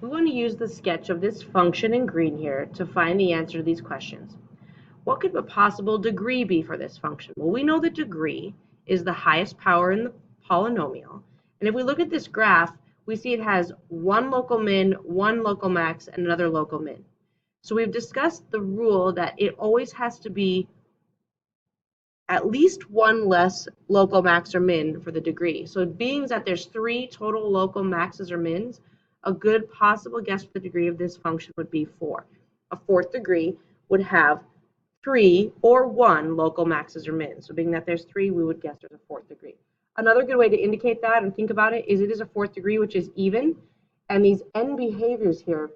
we want to use the sketch of this function in green here to find the answer to these questions. What could a possible degree be for this function? Well, we know the degree is the highest power in the polynomial. And if we look at this graph, we see it has one local min, one local max, and another local min. So we've discussed the rule that it always has to be at least one less local max or min for the degree. So being that there's 3 total local maxes or mins, a good possible guess for the degree of this function would be 4. A fourth degree would have 3 or 1 local maxes or mins. So being that there's 3, we would guess there's a fourth degree. Another good way to indicate that and think about it is a fourth degree, which is even, and these n behaviors here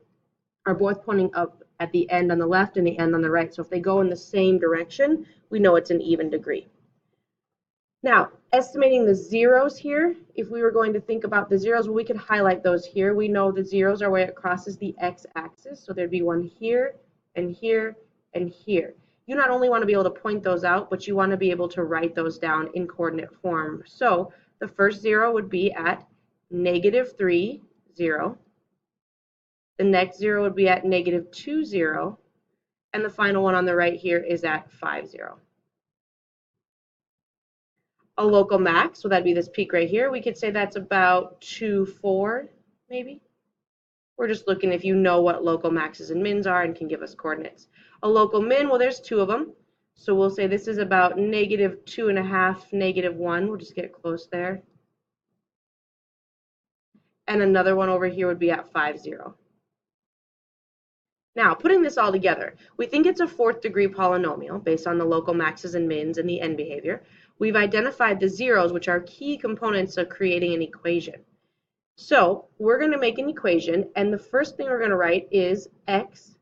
are both pointing up at the end on the left and the end on the right. So if they go in the same direction, we know it's an even degree. Now, estimating the zeros here, if we were going to think about the zeros, well, we could highlight those here. We know the zeros are where it crosses the x-axis, so there'd be one here and here and here. You not only want to be able to point those out, but you want to be able to write those down in coordinate form. So the first 0 would be at -3, 0. The next 0 would be at -2, 0. And the final one on the right here is at 5, 0. A local max, so that'd be this peak right here. We could say that's about 2, 4, maybe. We're just looking if you know what local maxes and mins are and can give us coordinates. A local min, well, there's 2 of them. So we'll say this is about -2.5, -1. We'll just get close there. And another one over here would be at 5, 0. Now, putting this all together, we think it's a fourth degree polynomial based on the local maxes and mins and the n behavior. We've identified the zeros, which are key components of creating an equation. So we're going to make an equation, and the first thing we're going to write is x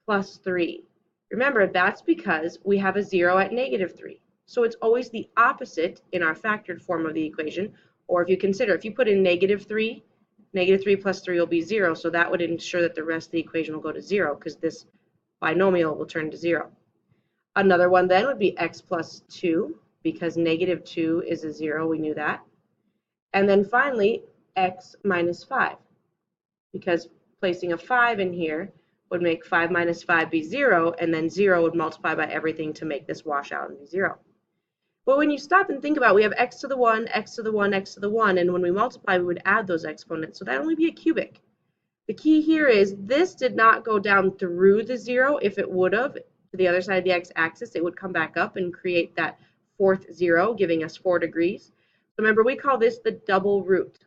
plus 3. Remember, that's because we have a 0 at -3. So it's always the opposite in our factored form of the equation. Or if you consider, if you put in -3, -3 plus 3 will be 0, so that would ensure that the rest of the equation will go to 0 because this binomial will turn to 0. Another one then would be x plus 2 because -2 is a 0, we knew that. And then finally, x minus 5 because placing a 5 in here would make 5 minus 5 be 0, and then 0 would multiply by everything to make this wash out and be 0. But when you stop and think about it, we have x to the 1, x to the 1, x to the 1, and when we multiply, we would add those exponents, so that would only be a cubic. The key here is this did not go down through the 0. If it would have, to the other side of the x-axis, it would come back up and create that fourth 0, giving us 4 degrees. So remember, we call this the double root.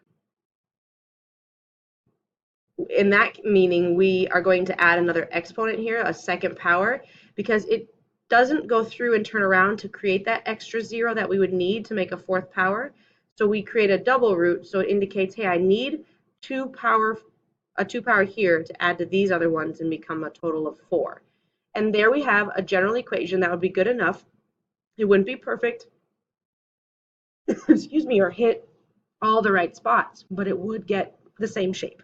In that meaning, we are going to add another exponent here, a second power, because it doesn't go through and turn around to create that extra 0 that we would need to make a fourth power. So we create a double root, so it indicates, hey, I need a 2 power here to add to these other ones and become a total of 4. And there we have a general equation that would be good enough. It wouldn't be perfect, excuse me, or hit all the right spots, but it would get the same shape.